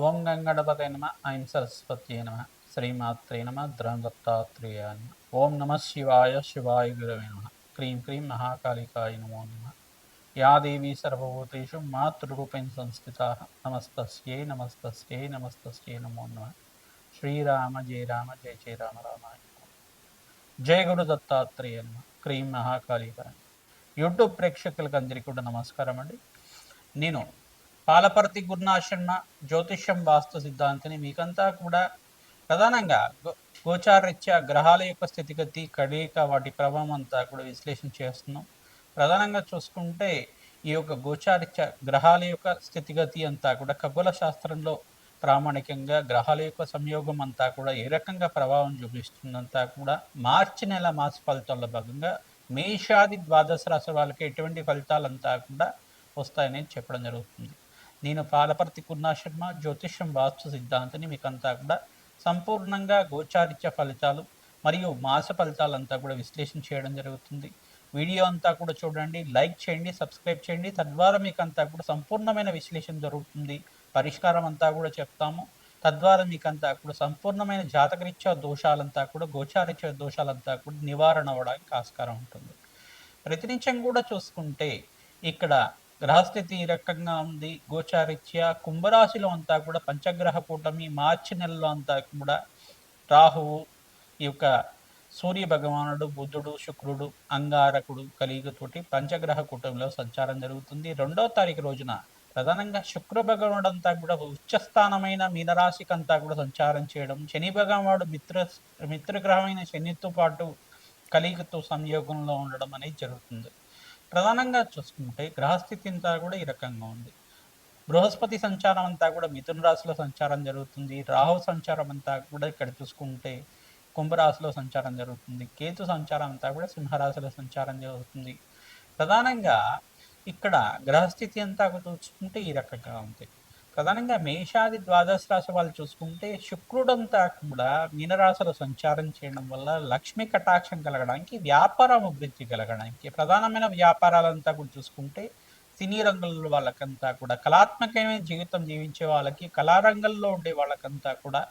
ఓం గంగణపతే నమ ఐం సరస్వత్యై నమ శ్రీమాత్రే నమ ద్రందత్తాత్రేయ నమ ఓం నమ శివాయ శివాయ గురవే నమ క్రీం క్రీం మహాకాళికాయ నమో నమ యా దేవీ సర్వభూతేషు మాతృరూపేణ సంస్థితా నమస్తస్యై నమస్తస్యై నమస్తస్యై నమో నమ శ్రీరామ జయ రామ జయ జయ రామ రామాయ జయ గురు దత్తాత్రేయ నమ క్రీం మహాకాళికాయ. యూట్యూబ్ ప్రేక్షకులకు అందరికీ కూడా నమస్కారం అండి. నేను పాలపర్తి గురునాశన్న జ్యోతిష్యం వాస్తు సిద్ధాంతిని మీకంతా కూడా ప్రధానంగా గోచారరీత్యా గ్రహాల యొక్క స్థితిగతి కడిక వాటి ప్రభావం అంతా కూడా విశ్లేషణ చేస్తున్నాం. ప్రధానంగా చూసుకుంటే ఈ యొక్క గోచారరీత్యా గ్రహాల యొక్క స్థితిగతి అంతా కూడా ఖగోళ శాస్త్రంలో ప్రామాణికంగా గ్రహాల యొక్క సంయోగం అంతా కూడా ఏ రకంగా ప్రభావం చూపిస్తుందంతా కూడా మార్చి నెల మాస ఫలితాల్లో భాగంగా మేషాది ద్వాదశ రాశి వాళ్ళకి ఎటువంటి ఫలితాలంతా కూడా వస్తాయని చెప్పడం జరుగుతుంది. నేను పాలపర్తి కుర్ణాశర్మ జ్యోతిష్యం వాస్తు సిద్ధాంతిని మీకంతా కూడా సంపూర్ణంగా గోచారిత్య ఫలితాలు మరియు మాస ఫలితాలంతా కూడా విశ్లేషణ చేయడం జరుగుతుంది. వీడియో అంతా కూడా చూడండి, లైక్ చేయండి, సబ్స్క్రైబ్ చేయండి. తద్వారా మీకు అంతా కూడా సంపూర్ణమైన విశ్లేషణ జరుగుతుంది. పరిష్కారం అంతా కూడా చెప్తాము. తద్వారా మీకు అంతా కూడా సంపూర్ణమైన జాతకరీత్యా దోషాలంతా కూడా గోచారిత్య దోషాలంతా కూడా నివారణ అవ్వడానికి ఆస్కారం ఉంటుంది. ప్రతినిత్యం కూడా చూసుకుంటే ఇక్కడ గ్రహస్థితి ఈ రకంగా ఉంది. గోచారిత్య కుంభరాశిలో అంతా కూడా పంచగ్రహ కూటమి మార్చి నెలలో అంతా కూడా రాహువు, ఈ యొక్క సూర్య భగవానుడు, బుధుడు, శుక్రుడు, అంగారకుడు కలియుగతోటి పంచగ్రహ కూటమిలో సంచారం జరుగుతుంది. 2వ తారీఖు రోజున ప్రధానంగా శుక్ర భగవానుడు అంతా కూడా ఉచ్చస్థానమైన మీనరాశికి అంతా కూడా సంచారం చేయడం, శని భగవానుడు మిత్రగ్రహమైన శనితో పాటు కలియుగతో సంయోగంలో ఉండడం అనేది జరుగుతుంది. ప్రధానంగా చూసుకుంటే గ్రహస్థితి అంతా కూడా ఈ రకంగా ఉంది. బృహస్పతి సంచారం అంతా కూడా మిథున రాశిలో సంచారం జరుగుతుంది. రాహు సంచారం అంతా కూడా ఇక్కడ చూసుకుంటే కుంభరాశిలో సంచారం జరుగుతుంది. కేతు సంచారం అంతా కూడా సింహరాశిలో సంచారం జరుగుతుంది. ప్రధానంగా ఇక్కడ గ్రహస్థితి అంతా చూసుకుంటే ఈ రకంగా ఉంది. ప్రధానంగా మేషాది ద్వాదశ రాశి వాళ్ళు చూసుకుంటే శుక్రుడంతా కూడా మీనరాశిలో సంచారం చేయడం వల్ల లక్ష్మీ కటాక్షం కలగడానికి, వ్యాపారం అభివృద్ధి కలగడానికి, ప్రధానమైన వ్యాపారాలంతా కూడా చూసుకుంటే సినీ రంగంలో వాళ్ళకంతా కూడా కళాత్మకమైన జీవితం జీవించే వాళ్ళకి, కళారంగంలో ఉండే వాళ్ళకంతా కూడా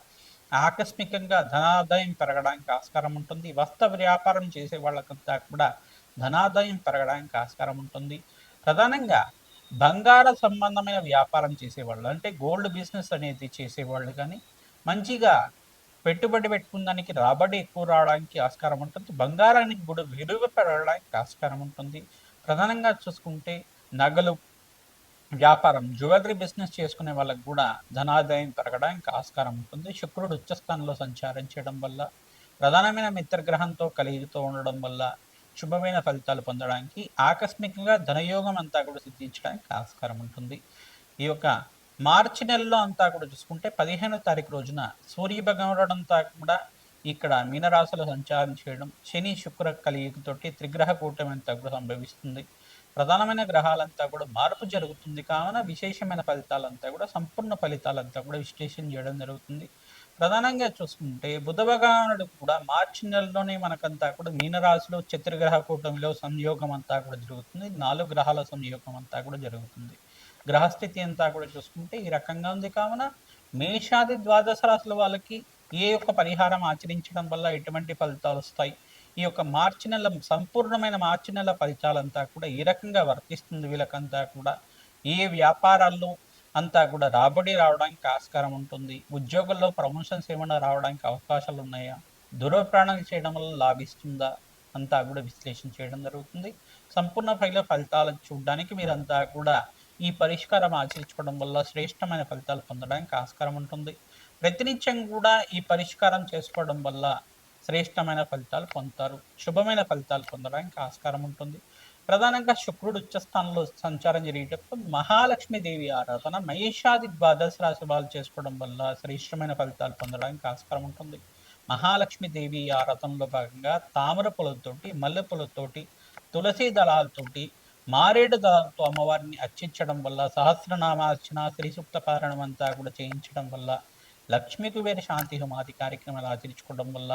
ఆకస్మికంగా ధనాదాయం పెరగడానికి ఆస్కారం ఉంటుంది. వస్త్ర వ్యాపారం చేసే వాళ్ళకంతా కూడా ధనాదాయం పెరగడానికి ఆస్కారం ఉంటుంది. ప్రధానంగా బంగార సంబంధమైన వ్యాపారం చేసేవాళ్ళు, అంటే గోల్డ్ బిజినెస్ అనేది చేసేవాళ్ళు కానీ మంచిగా పెట్టుబడి పెట్టుకున్నానికి రాబడి ఎక్కువ రావడానికి ఆస్కారం ఉంటుంది. బంగారానికి కూడా విలువ పెరగడానికి ఆస్కారం ఉంటుంది. ప్రధానంగా చూసుకుంటే నగలు వ్యాపారం, జ్యువెలరీ బిజినెస్ చేసుకునే వాళ్ళకు కూడా ధనాదాయం పెరగడానికి ఆస్కారం ఉంటుంది. శుక్రుడు ఉచ్చస్థానంలో సంచారం చేయడం వల్ల, ప్రధానమైన మిత్రగ్రహంతో కలిగితో ఉండడం వల్ల శుభమైన ఫలితాలు పొందడానికి, ఆకస్మికంగా ధనయోగం అంతా కూడా సిద్ధించడానికి ఆస్కారం ఉంటుంది. ఈ యొక్క మార్చి నెలలో అంతా కూడా చూసుకుంటే 15వ తారీఖు రోజున సూర్య భగవానుడు అంతా కూడా ఇక్కడ మీనరాశిలో సంచారం చేయడం, శని శుక్ర కలియుగతోటి త్రిగ్రహ కూటమి అంతా కూడా సంభవిస్తుంది. ప్రధానమైన గ్రహాలంతా కూడా మార్పు జరుగుతుంది కావున విశేషమైన ఫలితాలంతా కూడా సంపూర్ణ ఫలితాలంతా కూడా విశ్లేషణ చేయడం జరుగుతుంది. ప్రధానంగా చూసుకుంటే బుధ భగవానుడు కూడా మార్చి నెలలోనే మనకంతా కూడా మీనరాశిలో చతుర్గ్రహ కూటమిలో సంయోగం అంతా కూడా జరుగుతుంది. 4 గ్రహాల సంయోగం అంతా కూడా జరుగుతుంది. గ్రహస్థితి అంతా కూడా చూసుకుంటే ఈ రకంగా ఉంది కావున మేషాది ద్వాదశ రాశుల వాళ్ళకి ఏ యొక్క పరిహారం ఆచరించడం వల్ల ఎటువంటి ఫలితాలు వస్తాయి, ఈ యొక్క మార్చి నెల సంపూర్ణమైన మార్చి నెల ఫలితాలంతా కూడా ఏ రకంగా వర్తిస్తుంది, వీళ్ళకంతా కూడా ఏ వ్యాపారాల్లో అంతా కూడా రాబడి రావడానికి ఆస్కారం ఉంటుంది, ఉద్యోగుల్లో ప్రమోషన్స్ ఏమైనా రావడానికి అవకాశాలు ఉన్నాయా, దూరప్రయాణాలు చేయడం వల్ల లాభిస్తుందా అంతా కూడా విశ్లేషణ చేయడం జరుగుతుంది. సంపూర్ణ ఫలితాలను చూడడానికి మీరంతా కూడా ఈ పరిష్కారం ఆచరించుకోవడం వల్ల శ్రేష్టమైన ఫలితాలు పొందడానికి ఆస్కారం ఉంటుంది. ప్రతినిత్యం కూడా ఈ పరిష్కారం చేసుకోవడం వల్ల శ్రేష్టమైన ఫలితాలు పొందుతారు, శుభమైన ఫలితాలు పొందడానికి ఆస్కారం ఉంటుంది. ప్రధానంగా శుక్రుడు ఉచ్చస్థానంలో సంచారం జరిగేటప్పుడు మహాలక్ష్మీదేవి ఆరాధన మహేషాది ద్వాదశ రాశి వాళ్ళు చేసుకోవడం వల్ల శ్రేష్టమైన ఫలితాలు పొందడానికి ఆస్కారం ఉంటుంది. మహాలక్ష్మీదేవి ఆరాధనలో భాగంగా తామర పూలతోటి, మల్లె పూలతోటి, తులసి దళాలతోటి, మారేడు దళాలతో అమ్మవారిని అర్చించడం వల్ల, సహస్రనామార్చన, శ్రీ సూక్త పారాయణం అంతా కూడా చేయించడం వల్ల, లక్ష్మీ కుబేర శాంతి హోమాది కార్యక్రమాలు ఆచరించుకోవడం వల్ల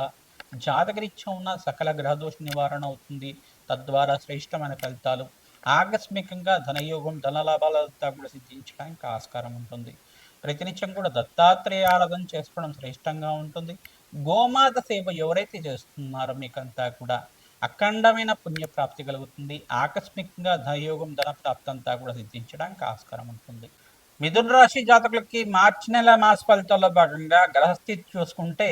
జాతకరీత్యా ఉన్న సకల గ్రహదోష నివారణ అవుతుంది. తద్వారా శ్రేష్టమైన ఫలితాలు, ఆకస్మికంగా ధనయోగం, ధనలాభాలంతా కూడా సిద్ధించడానికి ఆస్కారం ఉంటుంది. ప్రతినిత్యం కూడా దత్తాత్రేయ ఆరాధన చేసుకోవడం శ్రేష్టంగా ఉంటుంది. గోమాత సేవ ఎవరైతే చేస్తున్నారో మీకంతా కూడా అఖండమైన పుణ్యప్రాప్తి కలుగుతుంది. ఆకస్మికంగా ధనయోగం ధన ప్రాప్తి అంతా కూడా సిద్ధించడానికి ఆస్కారం ఉంటుంది. మిథున రాశి జాతకులకి మార్చి నెల మాస ఫలితాల్లో భాగంగా గ్రహస్థితి చూసుకుంటే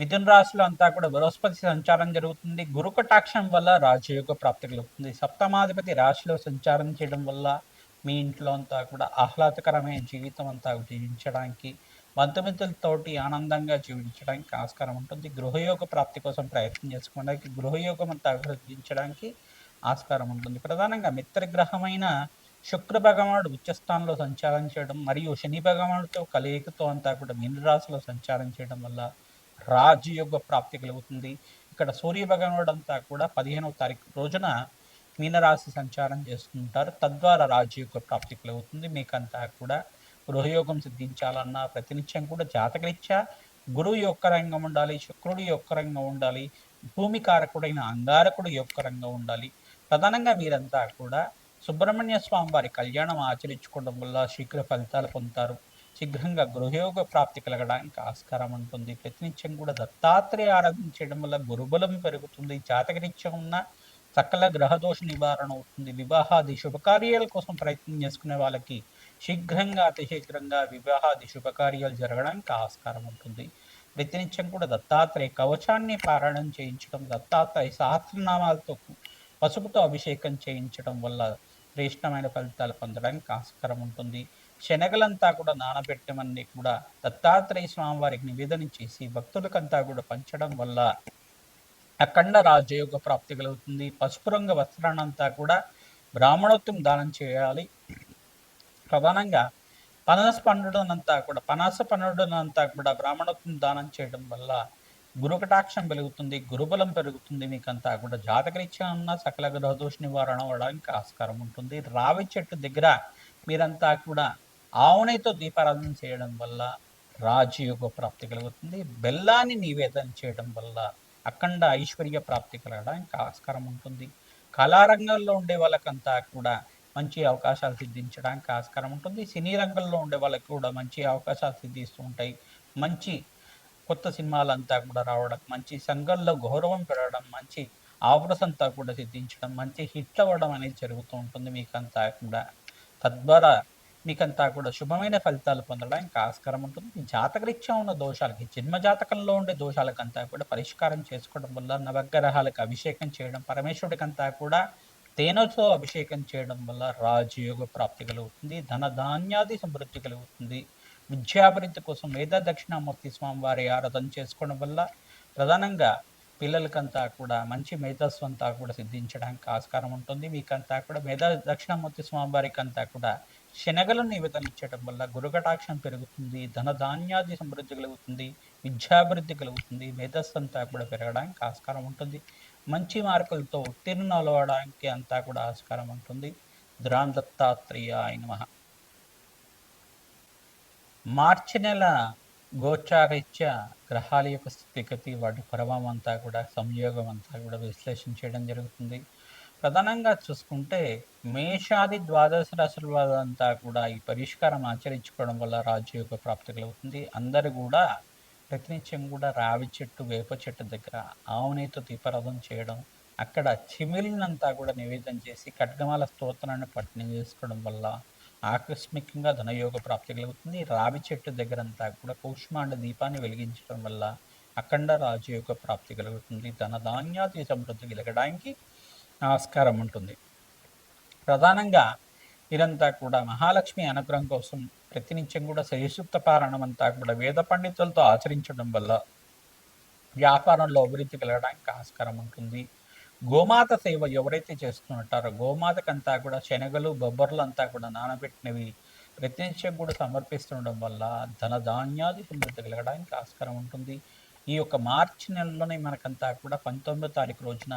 మిథున రాశిలో అంతా కూడా బృహస్పతి సంచారం జరుగుతుంది. గురు కటాక్షం వల్ల రాజయోగ ప్రాప్తి కలుగుతుంది. సప్తమాధిపతి రాశిలో సంచారం చేయడం వల్ల మీ ఇంట్లో అంతా కూడా ఆహ్లాదకరమైన జీవితం అంతా జీవించడానికి, బంధుమిత్రులతోటి ఆనందంగా జీవించడానికి ఆస్కారం ఉంటుంది. గృహయోగ ప్రాప్తి కోసం ప్రయత్నం చేసుకోవడానికి, గృహయోగం అంతా అభివృద్ధించడానికి ఆస్కారం ఉంటుంది. ప్రధానంగా మిత్రగ్రహమైన శుక్ర భగవానుడు ఉచ్చస్థానంలో సంచారం చేయడం మరియు శని భగవానుడితో కలయికతో అంతా కూడా మీనరాశిలో సంచారం చేయడం వల్ల రాజయోగ ప్రాప్తి కలుగుతుంది. ఇక్కడ సూర్య భగవానుడు అంతా కూడా 15వ తారీఖు రోజున మీనరాశి సంచారం చేస్తుంటారు. తద్వారా రాజయోగ ప్రాప్తి కలుగుతుంది. మీకంతా కూడా గృహయోగం సిద్ధించాలన్నా ప్రతినిత్యం కూడా జాతకరీత్యా గురువు యొక్క రంగం ఉండాలి, శుక్రుడి యొక్క రంగం ఉండాలి, భూమి కారకుడైన అంగారకుడు యొక్క రంగం ఉండాలి. ప్రధానంగా మీరంతా కూడా సుబ్రహ్మణ్య స్వామి వారి కళ్యాణం ఆచరించుకోవడం వల్ల శీఘ్ర ఫలితాలు పొందుతారు. శీఘ్రంగా గృహయోగ ప్రాప్తి కలగడానికి ఆస్కారం ఉంటుంది. ప్రతినిత్యం కూడా దత్తాత్రేయ ఆరాధన చేయడం వల్ల గురుబలం పెరుగుతుంది. జాతకరీత్యం ఉన్న సకల గ్రహదోష నివారణ అవుతుంది. వివాహాది శుభకార్యాల కోసం ప్రయత్నం చేసుకునే వాళ్ళకి శీఘ్రంగా అతి శీఘ్రంగా వివాహాది శుభకార్యాలు జరగడానికి ఆస్కారం ఉంటుంది. ప్రతినిత్యం కూడా దత్తాత్రేయ కవచాన్ని పారాయణం చేయించడం, దత్తాత్రేయ సహస్రనామాలతో పసుపుతో అభిషేకం చేయించడం వల్ల శ్రేష్టమైన ఫలితాలు పొందడానికి ఆస్కారం ఉంటుంది. శనగలంతా కూడా నానబెట్టమని కూడా దత్తాత్రేయ స్వామి వారికి నివేదన చేసి భక్తులకంతా కూడా పంచడం వల్ల అఖండ రాజయోగ ప్రాప్తి కలుగుతుంది. పసుపు రంగు వస్త్రాన్నంతా కూడా బ్రాహ్మణోత్వం దానం చేయాలి. ప్రధానంగా పనస పండునంతా కూడా బ్రాహ్మణోత్వం దానం చేయడం వల్ల గురుకటాక్షం పెరుగుతుంది, గురుబలం పెరుగుతుంది. మీకంతా కూడా జాతకరీత్యా ఉన్న సకల గ్రహదోష నివారణ అవ్వడానికి ఆస్కారం ఉంటుంది. రావి చెట్టు దగ్గర మీరంతా కూడా ఆవునేతో దీపారాధన చేయడం వల్ల రాజయోగ ప్రాప్తి కలుగుతుంది. బెల్లాన్ని నివేదన చేయడం వల్ల అఖండ ఐశ్వర్య ప్రాప్తి కలగడానికి ఆస్కారం ఉంటుంది. కళారంగంలో ఉండే వాళ్ళకంతా కూడా మంచి అవకాశాలు సిద్ధించడానికి ఆస్కారం ఉంటుంది. సినీ రంగంలో ఉండే వాళ్ళకి కూడా మంచి అవకాశాలు సిద్ధిస్తూ ఉంటాయి. మంచి కొత్త సినిమాలంతా కూడా రావడం, మంచి సంఘంలో గౌరవం పెరగడం, మంచి ఆఫర్స్ అంతా కూడా సిద్ధించడం, మంచి హిట్ అవ్వడం అనేది జరుగుతూ ఉంటుంది. మీకంతా కూడా తద్వారా మీకంతా కూడా శుభమైన ఫలితాలు పొందడానికి ఆస్కారం ఉంటుంది. జాతకరీత్యా ఉన్న దోషాలకి, జన్మ జాతకంలో ఉండే దోషాలకంతా కూడా పరిష్కారం చేసుకోవడం వల్ల నవగ్రహాలకు అభిషేకం చేయడం, పరమేశ్వరుడికంతా కూడా తేనెతో అభిషేకం చేయడం వల్ల రాజయోగ ప్రాప్తి కలుగుతుంది. ధన ధాన్యాది సమృద్ధి కలుగుతుంది. విద్యాభివృద్ధి కోసం మేధా దక్షిణామూర్తి స్వామి వారి ఆరాధన చేసుకోవడం వల్ల ప్రధానంగా పిల్లలకంతా కూడా మంచి మేధస్సు అంతా కూడా సిద్ధించడానికి ఆస్కారం ఉంటుంది. మీకంతా కూడా మేధా దక్షిణామూర్తి స్వామి వారికి అంతా కూడా శనగలను నివేదన ఇచ్చడం వల్ల గురుకటాక్షం పెరుగుతుంది. ధన ధాన్యాది సమృద్ధి కలుగుతుంది. విద్యాభివృద్ధి కలుగుతుంది. మేధస్సు అంతా కూడా పెరగడానికి ఆస్కారం ఉంటుంది. మంచి మార్కులతో ఉత్తీర్ణులు అవ్వడానికి అంతా కూడా ఆస్కారం ఉంటుంది. ధ్రాన్ దత్తాత్రేయాయ నమః. మార్చి నెల గోచారీత్యా గ్రహాల యొక్క స్థితిగతి, వాటి ప్రభావం అంతా కూడా, సంయోగం అంతా కూడా విశ్లేషణ చేయడం జరుగుతుంది. ప్రధానంగా చూసుకుంటే మేషాది ద్వాదశ రాశుల వాళ్ళంతా కూడా ఈ పరిష్కారం ఆచరించుకోవడం వల్ల రాజయోగ ప్రాప్తి కలుగుతుంది. అందరూ కూడా ప్రతినిత్యం కూడా రావి చెట్టు, వేప చెట్టు దగ్గర ఆవునేతో దీపారాధన చేయడం, అక్కడ చిమిలినంతా కూడా నివేదన చేసి ఖడ్గమాల స్తోత్రాన్ని పఠనం చేసుకోవడం వల్ల ఆకస్మికంగా ధనయోగ ప్రాప్తి కలుగుతుంది. రావి చెట్టు దగ్గరంతా కూడా కూష్మాండ దీపాన్ని వెలిగించడం వల్ల అఖండ రాజయోగ ప్రాప్తి కలుగుతుంది. ధన ధాన్యాది సమృద్ధి కలగడానికి ఆస్కారం ఉంటుంది. ప్రధానంగా వీరంతా కూడా మహాలక్ష్మి అనుగ్రహం కోసం ప్రతినిత్యం కూడా శ్రీసూక్త పారాయణం అంతా కూడా వేద పండితులతో ఆచరించడం వల్ల వ్యాపారంలో అభివృద్ధి కలగడానికి ఆస్కారం ఉంటుంది. గోమాత సేవ ఎవరైతే చేస్తుంటారో గోమాతకంతా కూడా శనగలు, బొబ్బర్లు అంతా కూడా నానబెట్టినవి ప్రతినిత్యం కూడా సమర్పిస్తుండడం వల్ల ధన ధాన్యాది సమృద్ధి కలగడానికి ఆస్కారం ఉంటుంది. ఈ యొక్క మార్చి నెలలోనే మనకంతా కూడా 19వ తారీఖు రోజున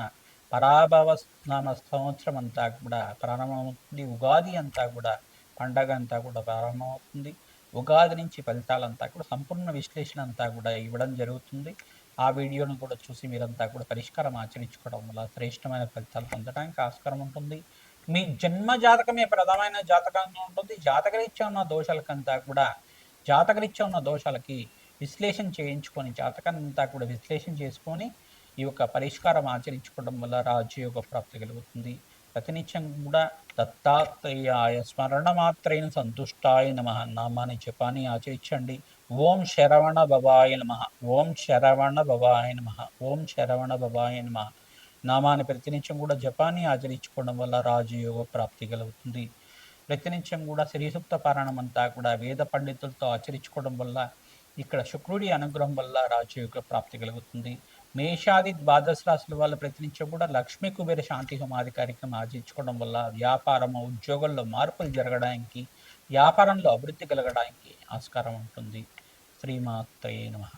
పరాభవ నామ సంవత్సరం అంతా కూడా ప్రారంభమవుతుంది. ఉగాది అంతా కూడా పండగ అంతా కూడా ప్రారంభమవుతుంది. ఉగాది నుంచి ఫలితాలంతా కూడా సంపూర్ణ విశ్లేషణ అంతా కూడా ఇవ్వడం జరుగుతుంది. ఆ వీడియోను కూడా చూసి మీరంతా కూడా పరిష్కారం ఆచరించుకోవడం వల్ల శ్రేష్టమైన ఫలితాలు పొందడానికి ఆస్కారం ఉంటుంది. మీ జన్మ జాతకమే ప్రధానమైన జాతకంగా ఉంటుంది. జాతకరీత్యా ఉన్న దోషాలకంతా కూడా జాతకరీత్యా ఉన్న దోషాలకి విశ్లేషణ చేయించుకొని జాతకాన్ని అంతా కూడా విశ్లేషణ చేసుకొని ఈ యొక్క పరిష్కారం ఆచరించుకోవడం వల్ల రాజయోగ ప్రాప్తి కలుగుతుంది. ప్రతినిత్యం కూడా దత్తాత్రేయాయ స్మరణ మాత్రైన సంతుష్టాయ నమ నామాన్ని జపాన్ని ఆచరించండి. ఓం శరవణ భవాయ నమ, ఓం శరవణ భవాయ నమ, ఓం శరవణ భవాయ నమ నామాన్ని ప్రతినిత్యం కూడా జపాన్ని ఆచరించుకోవడం వల్ల రాజయోగ ప్రాప్తి కలుగుతుంది. ప్రతినిత్యం కూడా శ్రీసూక్త పారాయణం అంతా కూడా వేద పండితులతో ఆచరించుకోవడం వల్ల ఇక్కడ శుక్రుడి అనుగ్రహం వల్ల రాజయోగ ప్రాప్తి కలుగుతుంది. మేషాది ద్వాదశ రాశుల వల్ల ప్రతినిత్యం కూడా లక్ష్మీ కుబేర శాంతి హోమాది కార్యక్రమం ఆచరించుకోవడం వల్ల వ్యాపారం ఉద్యోగంలో మార్పులు జరగడానికి, వ్యాపారంలో అభివృద్ధి కలగడానికి ఆస్కారం ఉంటుంది. శ్రీమాత్రే నమః.